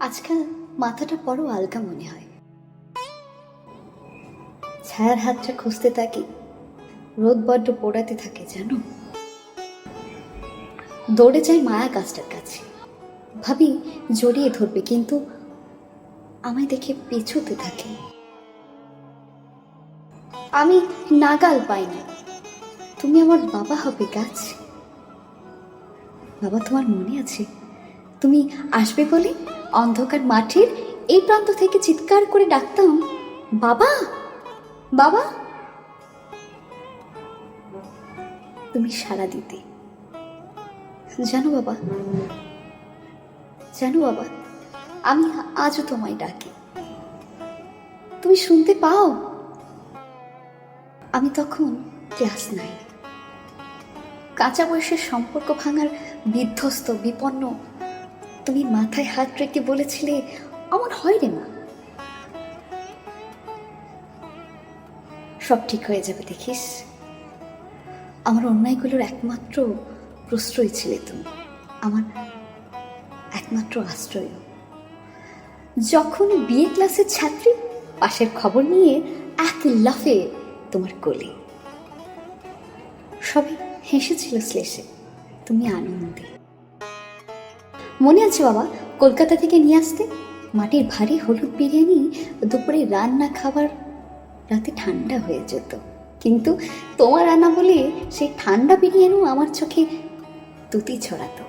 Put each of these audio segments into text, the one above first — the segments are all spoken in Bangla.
আজকাল মাথাটা বড় আলগা মনে হয়। ছায়ার হাতটা খুঁজতে থাকি, রোদ বড্ড পোড়াতে থাকে জানো। দৌড়ে যাই মায়া গাছটার কাছে, ভাবি জড়িয়ে ধরবে, কিন্তু আমায় দেখে পেছুতে থাকে। আমি নাগাল পাই না। তুমি আমার বাবা হবে গাছ। বাবা, তোমার মনে আছে তুমি আসবে বলে অন্ধকার মাঠের এই প্রান্ত থেকে চিৎকার করে ডাকতাম, বাবা বাবা। তুমি সাড়া দিতে। জানো বাবা, জানো বাবা, আমি আজও তোমায় ডাকি, তুমি শুনতে পাও? আমি তখন ক্লাস 9। কাঁচা বয়সের সম্পর্ক ভাঙার বিধ্বস্ত, বিপন্ন। তুমি মাথায় হাত রেখে বলেছিলে, আমার হয় রে মা, সব ঠিক হয়ে যাবে দেখিস। আমার অন্যায়গুলোর একমাত্র প্রশ্রয় ছিলে তুমি, আমার একমাত্র আশ্রয়। যখন বিএ ক্লাসের ছাত্রী পাশের খবর নিয়ে এক লাফে তোমার কোলে, সবই হেসেছিল শ্লেষে, তুমি আনন্দে। মনে আছে বাবা, কলকাতা থেকে নিয়ে আসতে মাটির ভারী হলুদ বিরিয়ানি, দুপুরে রান্না খাবার রাতে ঠান্ডা হয়ে যেত, কিন্তু তোমার রান্না বলে সেই ঠান্ডা বিরিয়ানিও আমার চোখে তুতি ছড়াতো।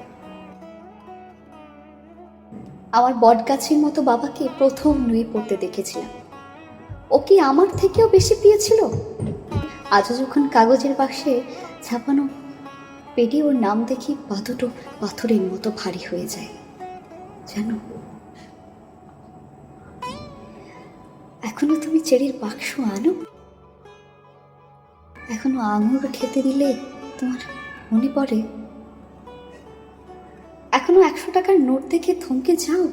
আমার বট গাছের মতো বাবাকে প্রথম নুয়ে পড়তে দেখেছিলাম। ও কি আমার থেকেও বেশি প্রিয় ছিল? আজও যখন কাগজের বাক্সে ছাপানো পেটে ওর নাম দেখি, পা দুটো পাথরের মতো ভারী হয়ে যায় জানো। এখনো তুমি চেরির বাক্স আনো? এখনো আঙুর খেতে দিলে তোমার মনে পড়ে? এখনো 100 টাকার নোট দেখে থমকে যাও?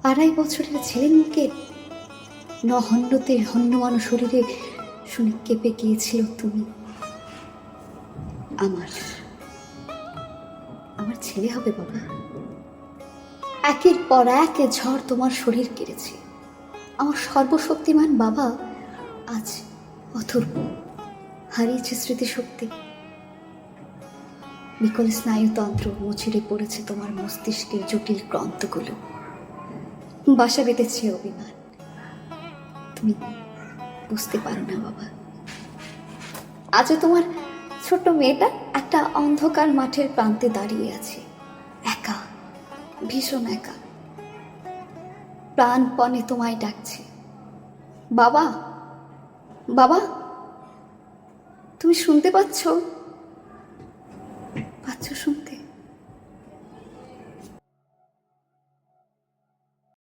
2.5 বছরের ছেলের মুখে নহন্যতে হন্যমান শরীরে শুনে কেঁপে গিয়েছিল তুমি। আমার আমার ছেলে হবে বাবা। একের পর এক ঝড় তোমার শরীর কেড়েছে। আমার সর্বশক্তিমান বাবা আজ অথর্ব, হারিয়েছে স্মৃতিশক্তি। বিকল স্নায়ুতন্ত্র মুচড়ে পড়েছে তোমার মস্তিষ্কের জটিল গ্রন্থগুলো। বাসা বেঁধেছে অভিমান। তুমি বুঝতে পারো না বাবা। আজও তোমার ছোট মেয়েটা একটা অন্ধকার মাঠের প্রান্তে দাঁড়িয়ে আছে, একা, ভীষণ একা। প্রাণপণে তোমায় ডাকছে, বাবা বাবা। তুমি শুনতে পাচ্ছ?